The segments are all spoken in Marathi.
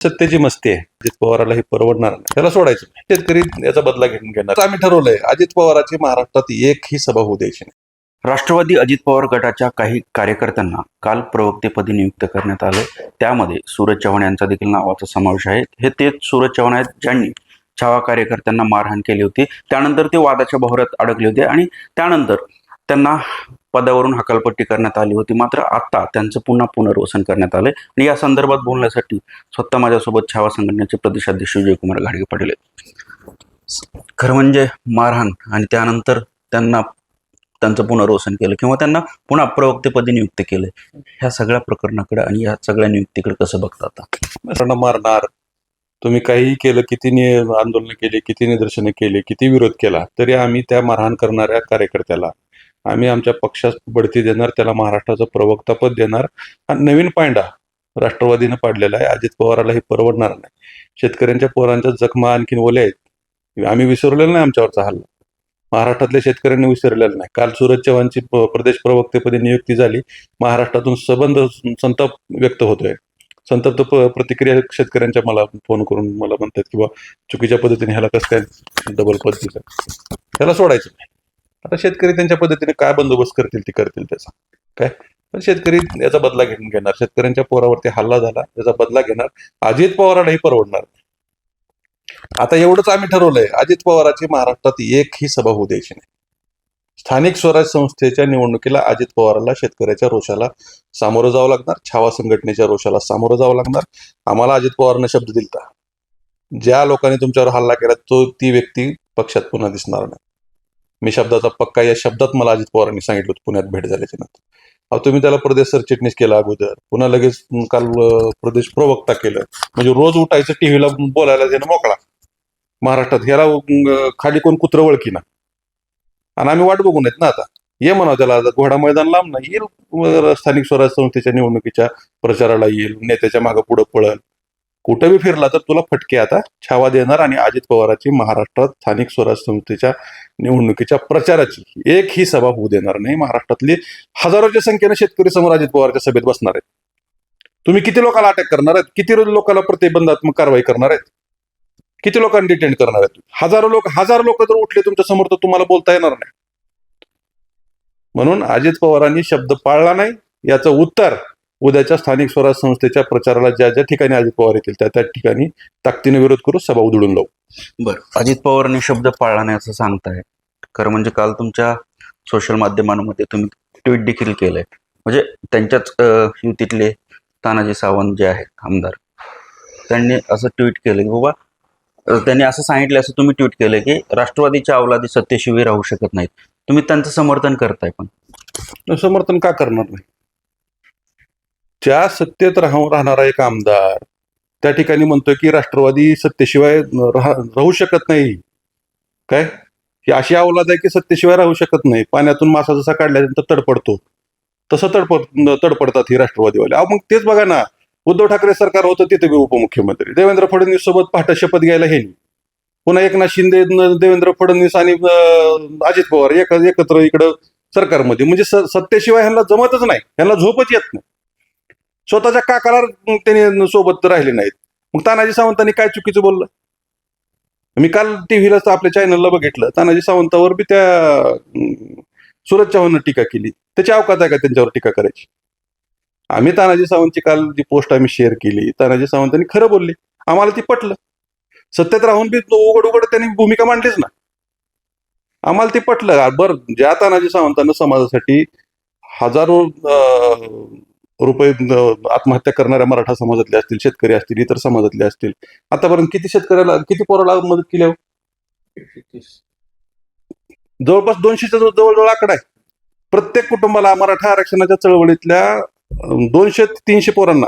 सत्तेची मस्ती आहे. अजित पवाराला हे परवडणार नाही, त्याला सोडायचं नाही. शेतकरी याचा बदला घेणार. आम्ही ठरवलंय अजित पवाराची महाराष्ट्रात एकही सभा होऊ द्यायची नाही. राष्ट्रवादी अजित पवार गटाच्या काही कार्यकर्त्यांना काल प्रवक्तेपदी नियुक्त करण्यात आले. त्यामध्ये सूरज चव्हाण यांचा देखील नावाचा समावेश आहे. हे तेच सूरज चव्हाण आहेत ज्यांनी छावा कार्यकर्त्यांना मारहाण केली होती. त्यानंतर ते वादाच्या भोवऱ्यात अडकले होते आणि त्यानंतर त्यांना पदावरून हकालपट्टी करण्यात आली होती. मात्र आता त्यांचं पुन्हा पुनर्वसन करण्यात आले आणि या संदर्भात बोलण्यासाठी स्वतः माझ्यासोबत छावा संघटनेचे प्रदेशाध्यक्ष विजयकुमार घाडगे पाटील आहेत. खरं म्हणजे मारहाण आणि त्यानंतर त्यांचं पुनर्वसन केलं किंवा त्यांना पुन्हा प्रवक्तेपदी नियुक्त केलं, ह्या सगळ्या प्रकरणाकडे आणि या सगळ्या नियुक्तीकडे कसं बघता आता? मारणार तुम्ही काहीही केलं, किती आंदोलन केले, किती निदर्शने केली, किती विरोध केला, तरी आम्ही त्या मारहाण करणाऱ्या कार्यकर्त्याला आम्ही आमच्या पक्षात बढती देणार, त्याला महाराष्ट्राचं प्रवक्तापद देणार. हा नवीन पायंडा राष्ट्रवादीनं पाडलेला आहे. अजित पवाराला हे परवडणार नाही. शेतकऱ्यांच्या पोरांच्या जखमा आणखीन ओल्या आहेत. आम्ही विसरलेलो नाही आमच्यावरचा हल्ला. महाराष्ट्रातल्या शेतकऱ्यांनी विसरलेलं नाही. काल सूरज चव्हाणची प्रदेश प्रवक्तेपदी नियुक्ती झाली. महाराष्ट्रातून संताप व्यक्त होतोय. संतप्त प्रतिक्रिया शेतकऱ्यांच्या मला फोन करून मला म्हणतात की बा चुकीच्या पद्धतीने ह्याला कसं काय डबल पद दिलं, त्याला सोडायचं नाही. आता शेतकरी त्यांच्या पद्धतीने काय बंदोबस्त करतील ते करतील त्याचा काय, पण शेतकरी याचा बदला घेणार. शेतकऱ्यांच्या पोरावरती हल्ला झाला, त्याचा बदला घेणार. अजित पवारालाही परवडणार नाही. आता एवढंच आम्ही ठरवलंय, अजित पवाराची महाराष्ट्रात एकही सभा होऊ द्यायची नाही. स्थानिक स्वराज्य संस्थेच्या निवडणुकीला अजित पवाराला शेतकऱ्याच्या रोषाला सामोरं जावं लागणार. छावा संघटनेच्या रोषाला सामोरं जावं लागणार. आम्हाला अजित पवारनं शब्द दिलता, ज्या लोकांनी तुमच्यावर हल्ला केला ती व्यक्ती पक्षात पुन्हा दिसणार नाही. मी शब्दाचा पक्का, या शब्दात मला अजित पवारांनी सांगितलं होतं पुण्यात भेट झाल्याच्या नंतर. अहो तुम्ही त्याला प्रदेश सरचिटणीस केला अगोदर, पुन्हा लगेच काल प्रदेश प्रवक्ता केलं. म्हणजे रोज उठायचं टीव्हीला बोलायला देणं मोकळा. महाराष्ट्रात ह्याला खाली कोण कुत्रं वळखी ना, आणि आम्ही वाट बघून येत ना. आता ये म्हणावं त्याला, घोडा मैदान लांब नाही येईल, स्थानिक स्वराज्य संस्थेच्या निवडणुकीच्या प्रचाराला येईल, नेत्याच्या मागं पुढं पळल, कुठं बी फिरला तर तुला फटके आता छावा देणार. आणि अजित पवाराची महाराष्ट्रात स्थानिक स्वराज्य संस्थेच्या निवडणुकीच्या प्रचाराची एकही सभा होऊ देणार नाही. महाराष्ट्रातली हजारोच्या संख्येने शेतकरी समोर अजित पवारच्या सभेत बसणार आहेत. तुम्ही किती लोकांना अटक करणार आहेत, किती लोकांना प्रतिबंधात्मक कारवाई करणार आहेत, किती लोकांना डिटेंट करणार आहेत? हजार लोक जर उठले तुमच्या समोर तर तुम्हाला बोलता येणार नाही. म्हणून अजित पवारांनी शब्द पाळला नाही, याचं उत्तर उद्याच्या स्थानिक स्वराज्य संस्थेच्या प्रचाराला ज्या ज्या ठिकाणी अजित पवार येतील त्या ठिकाणी ताकदीने विरोध करू, सभा उधळून लावू. बरं, अजित पवारांनी शब्द पाळला नाही असं सांगताय. खरं म्हणजे काल तुमच्या सोशल माध्यमांमध्ये तुम्ही ट्विट देखील केलंय. म्हणजे त्यांच्याच युतीतले तानाजी सावंत जे आहेत आमदार, त्यांनी असं ट्विट केलं की बाबा, त्यांनी असं सांगितलं, असं तुम्ही ट्विट केलं की राष्ट्रवादीच्या अवलादी सत्तेशिवाय राहू शकत नाहीत. तुम्ही त्यांचं समर्थन करताय, पण समर्थन का करणार नाही? ज्या सत्तेत राहणारा एक आमदार त्या ठिकाणी म्हणतोय की राष्ट्रवादी सत्तेशिवाय राहू शकत नाही, काय ही अशी अवलाद आहे की सत्तेशिवाय राहू शकत नाही. पाण्यातून मासा जसा काढल्यानंतर तडपडतो तसं तडपडतात ही राष्ट्रवादीवाले. मग तेच बघा ना, उद्धव ठाकरे सरकार होतं तिथे बी उपमुख्यमंत्री देवेंद्र फडणवीस सोबत पहाटे शपथ घ्यायला हे, पुन्हा एकनाथ शिंदे, देवेंद्र फडणवीस आणि अजित पवार एकत्र इकडं सरकारमध्ये. म्हणजे सत्तेशिवाय ह्यांना जमतच नाही, ह्यांना झोपच येत नाही. स्वतःच्या काकाला त्यांनी सोबत राहिले नाहीत. मग तानाजी सावंतांनी काय चुकीचं बोललं? मी काल टीव्हीला आपल्या चॅनलला बघितलं, तानाजी सावंतावर बी त्या सूरज चव्हाणनं टीका केली. त्याची अवकात आहे का त्यांच्यावर टीका करायची? आम्ही तानाजी सावंतची काल जी पोस्ट आम्ही शेअर केली, तानाजी सावंतांनी खरं बोलले, आम्हाला ती पटलं. सत्तेत राहून बी उघड त्यांनी भूमिका मांडलीच ना, आम्हाला ती पटलं. बरं, ज्या तानाजी सावंतांना समाजासाठी हजारो रुपये आत्महत्या करणाऱ्या मराठा समाजातले असतील, शेतकरी असतील, इतर समाजातले असतील, आतापर्यंत किती शेतकऱ्याला, किती पोराला मदत केली? जवळपास 200च्या जवळजवळ आकडा आहे. प्रत्येक कुटुंबाला मराठा आरक्षणाच्या चळवळीतल्या 200-300 पोरांना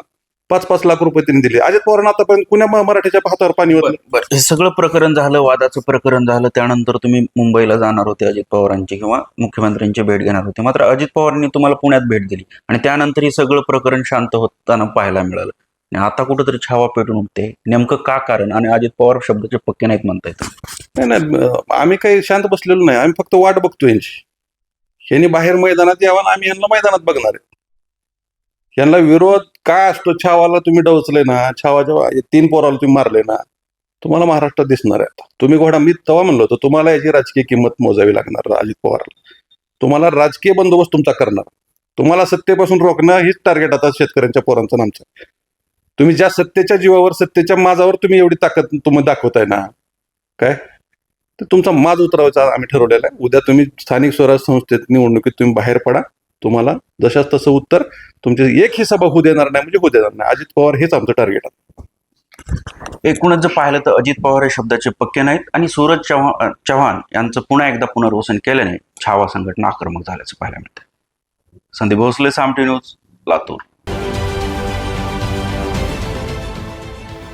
5-5 लाख रुपये त्यांनी दिले. अजित पवारांना आतापर्यंत कुण्या मराठ्याच्या हातावर पाणी होतं? हे सगळं प्रकरण झालं, वादाचं प्रकरण झालं. त्यानंतर तुम्ही मुंबईला जाणार होते अजित पवारांची किंवा मुख्यमंत्र्यांची भेट घेणार होते. मात्र अजित पवारांनी तुम्हाला पुण्यात भेट दिली आणि त्यानंतर हे सगळं प्रकरण शांत होताना पाहायला मिळालं. आणि आता कुठंतरी छावा पेटून उठते. नेमकं का कारण? आणि अजित पवार शब्दाचे पक्के नाहीत म्हणता येत. नाही, आम्ही काही शांत बसलेलो नाही. आम्ही फक्त वाट बघतो यांची. यांनी बाहेर मैदानात यावं, आम्ही यांना मैदानात बघणार आहे. यांना विरोध काय असतो? छावाला तुम्ही डवचले ना, छावाच्या 3 पोराला तुम्ही मारले ना, तुम्हाला महाराष्ट्रात दिसणार आहे आता. तुम्ही घोडा, मी तेव्हा म्हणलो होतो तुम्हाला याची राजकीय किंमत मोजावी लागणार अजित पवारला. तुम्हाला राजकीय बंदोबस्त तुमचा करणार. तुम्हाला सत्तेपासून रोखणं हीच टार्गेट आता शेतकऱ्यांच्या पोरांचं आणि आमचं. तुम्ही ज्या सत्तेच्या जीवावर, सत्तेच्या माजावर तुम्ही एवढी ताकद तुम्ही दाखवताय ना, काय तर तुमचा माज उतरवायचा आम्ही ठरवलेला आहे. उद्या तुम्ही स्थानिक स्वराज्य संस्थेत निवडणुकीत तुम्ही बाहेर पडा. तुम्हाला जशाच तसं उत्तर, तुमची एकही सभा होऊ देणार नाही म्हणजे होऊ देणार नाही. अजित पवार हेच आमचं टार्गेट आहे. एकूणच जर पाहिलं तर अजित पवार हे शब्दाचे पक्के नाहीत आणि सूरज चव्हाण यांचं पुन्हा एकदा पुनर्वसन केल्याने छावा संघटना आक्रमक झाल्याचं पाहायला मिळतं. संदीप भोसले, सामटी न्यूज, लातूर.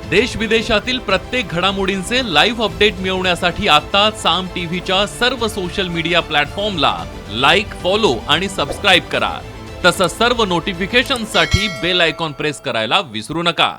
देश विदेशातील प्रत्येक घडामोडींचे लाईव्ह अपडेट मिळवण्यासाठी आता साम टीव्हीच्या सर्व सोशल मीडिया प्लॅटफॉर्मला लाईक, फॉलो आणि सबस्क्राईब करा. तसंच सर्व नोटिफिकेशनसाठी बेल आयकॉन प्रेस करायला विसरू नका.